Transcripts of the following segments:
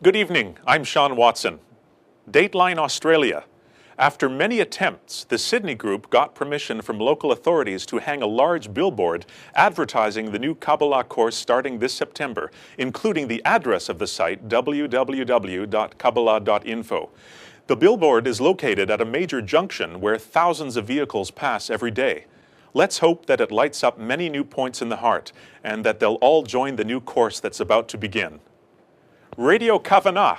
Good evening, I'm Sean Watson. Dateline Australia. After many attempts, the Sydney group got permission from local authorities to hang a large billboard advertising the new Kabbalah course starting this September, including the address of the site www.kabbalah.info. The billboard is located at a major junction where thousands of vehicles pass every day. Let's hope that it lights up many new points in the heart and that they'll all join the new course that's about to begin. Radio Kavanagh.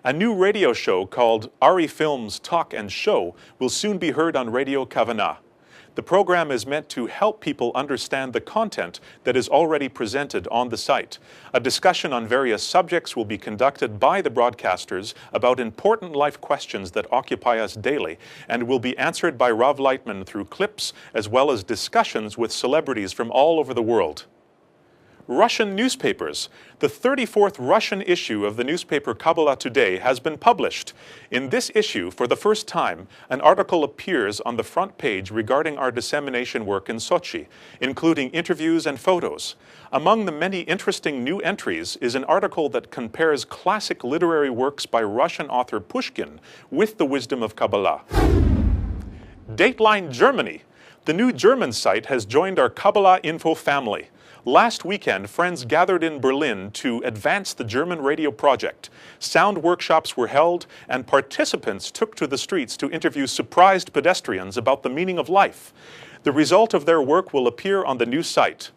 A new radio show called Ari Films Talk and Show will soon be heard on Radio Kavanagh. The program is meant to help people understand the content that is already presented on the site. A discussion on various subjects will be conducted by the broadcasters about important life questions that occupy us daily and will be answered by Rav Lайтман through clips as well as discussions with celebrities from all over the world. Russian newspapers. The 34th Russian issue of the newspaper Kabbalah Today has been published. In this issue, for the first time, an article appears on the front page regarding our dissemination work in Sochi, including interviews and photos. Among the many interesting new entries is an article that compares classic literary works by Russian author Pushkin with the wisdom of Kabbalah. Dateline Germany. The new German site has joined our Kabbalah Info family. Last weekend, friends gathered in Berlin to advance the German radio project. Sound workshops were held, and participants took to the streets to interview surprised pedestrians about the meaning of life. The result of their work will appear on the new site.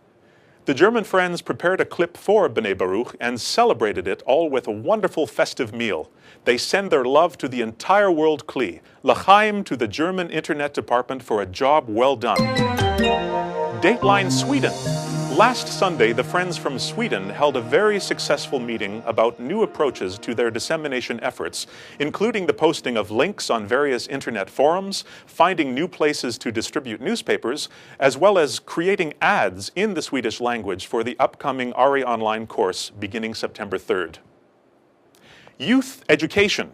The German friends prepared a clip for B'nai Baruch and celebrated it all with a wonderful festive meal. They send their love to the entire World Kli, l'chaim to the German Internet Department for a job well done. Dateline Sweden. Last Sunday, the friends from Sweden held a very successful meeting about new approaches to their dissemination efforts, including the posting of links on various internet forums, finding new places to distribute newspapers, as well as creating ads in the Swedish language for the upcoming Ari online course beginning September 3rd. Youth Education.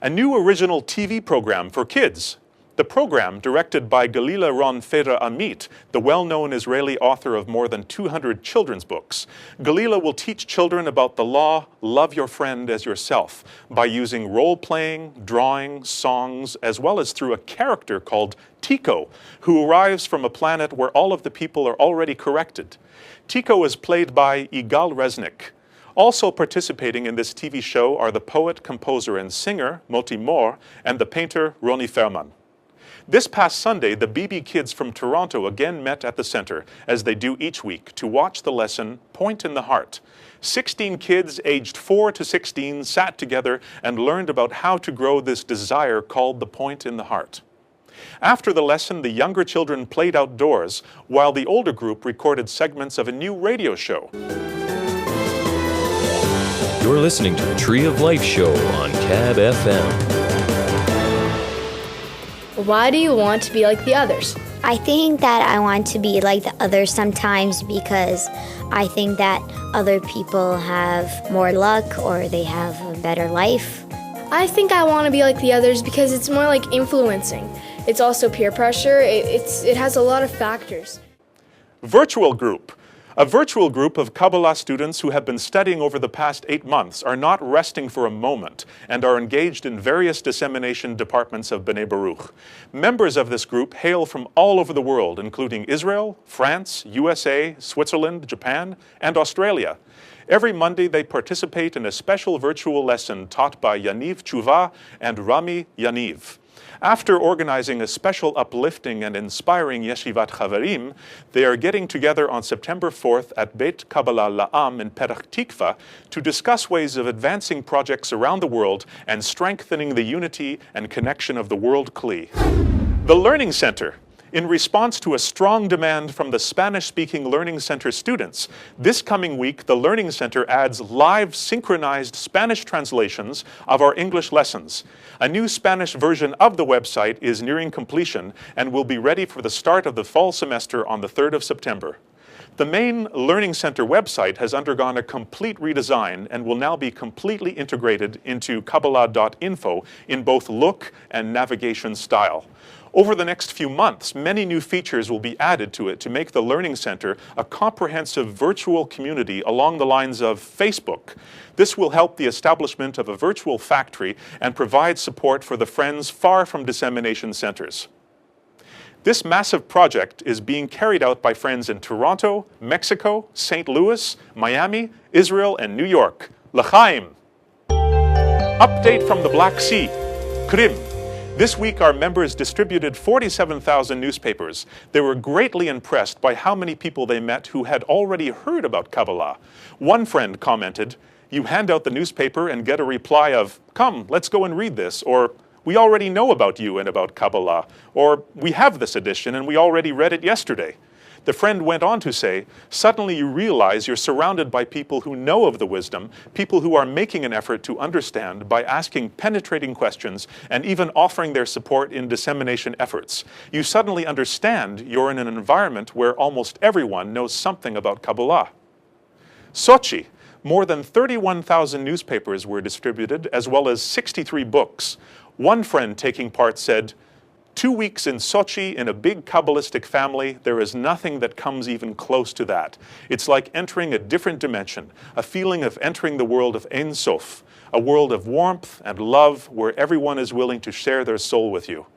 A new original TV program for kids. The program, directed by Galila Ron Feder Amit, the well-known Israeli author of more than 200 children's books. Galila will teach children about the law, love your friend as yourself, by using role-playing, drawing, songs, as well as through a character called Tico, who arrives from a planet where all of the people are already corrected. Tico is played by Igal Resnick. Also participating in this TV show are the poet, composer, and singer, Moti Mor, and the painter, Roni Ferman. This past Sunday, the BB kids from Toronto again met at the center, as they do each week, to watch the lesson, Point in the Heart. 16 kids aged 4 to 16 sat together and learned about how to grow this desire called the point in the heart. After the lesson, the younger children played outdoors, while the older group recorded segments of a new radio show. You're listening to the Tree of Life show on Cab FM. Why do you want to be like the others? I think that I want to be like the others sometimes because I think that other people have more luck or they have a better life. I think I want to be like the others because it's more like influencing. It's also peer pressure. It has a lot of factors. Virtual group. A virtual group of Kabbalah students who have been studying over the past 8 months are not resting for a moment and are engaged in various dissemination departments of B'nai Baruch. Members of this group hail from all over the world, including Israel, France, USA, Switzerland, Japan, and Australia. Every Monday, they participate in a special virtual lesson taught by Yaniv Tshuva and Rami Yaniv. After organizing a special uplifting and inspiring Yeshivat Chaverim, they are getting together on September 4th at Beit Kabbalah La'am in Petach Tikva to discuss ways of advancing projects around the world and strengthening the unity and connection of the World Kli. The Learning Center. In response to a strong demand from the Spanish-speaking Learning Center students, this coming week the Learning Center adds live synchronized Spanish translations of our English lessons. A new Spanish version of the website is nearing completion and will be ready for the start of the fall semester on the 3rd of September. The main Learning Center website has undergone a complete redesign and will now be completely integrated into Kabbalah.info in both look and navigation style. Over the next few months, many new features will be added to it to make the Learning Center a comprehensive virtual community along the lines of Facebook. This will help the establishment of a virtual factory and provide support for the friends far from dissemination centers. This massive project is being carried out by friends in Toronto, Mexico, St. Louis, Miami, Israel, and New York. L'chaim! Update from the Black Sea. Krim. This week our members distributed 47,000 newspapers. They were greatly impressed by how many people they met who had already heard about Kabbalah. One friend commented, "You hand out the newspaper and get a reply of, 'Come, let's go and read this,' or 'We already know about you and about Kabbalah,' or 'We have this edition and we already read it yesterday.'" The friend went on to say, "Suddenly you realize you're surrounded by people who know of the wisdom, people who are making an effort to understand by asking penetrating questions and even offering their support in dissemination efforts. You suddenly understand you're in an environment where almost everyone knows something about Kabbalah." Sochi. More than 31,000 newspapers were distributed, as well as 63 books. One friend taking part said, "2 weeks in Sochi in a big Kabbalistic family, there is nothing that comes even close to that. It's like entering a different dimension, a feeling of entering the world of Ein Sof, a world of warmth and love where everyone is willing to share their soul with you."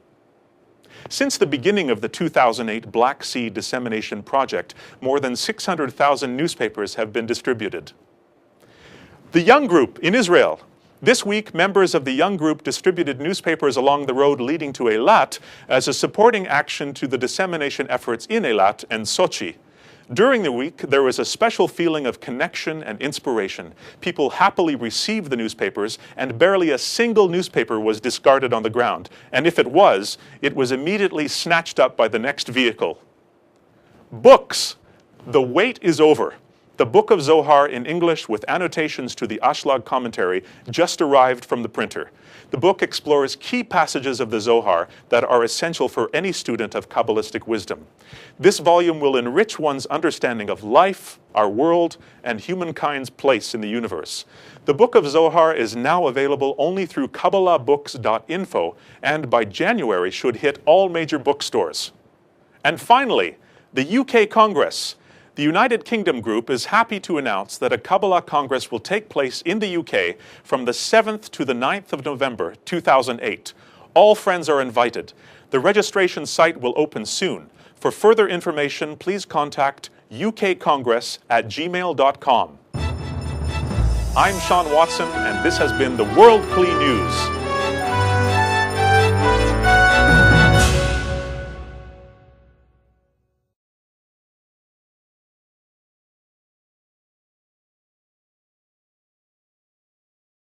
Since the beginning of the 2008 Black Sea Dissemination Project, more than 600,000 newspapers have been distributed. The Young Group in Israel. This week, members of the Young Group distributed newspapers along the road leading to Eilat as a supporting action to the dissemination efforts in Eilat and Sochi. During the week, there was a special feeling of connection and inspiration. People happily received the newspapers, and barely a single newspaper was discarded on the ground. And if it was immediately snatched up by the next vehicle. Books. The wait is over. The Book of Zohar in English with annotations to the Ashlag commentary just arrived from the printer. The book explores key passages of the Zohar that are essential for any student of Kabbalistic wisdom. This volume will enrich one's understanding of life, our world, and humankind's place in the universe. The Book of Zohar is now available only through KabbalahBooks.info and by January should hit all major bookstores. And finally, the UK Congress. The United Kingdom Group is happy to announce that a Kabbalah Congress will take place in the UK from the 7th to the 9th of November 2008. All friends are invited. The registration site will open soon. For further information, please contact ukcongress@gmail.com. I'm Sean Watson, and this has been the World Kli News.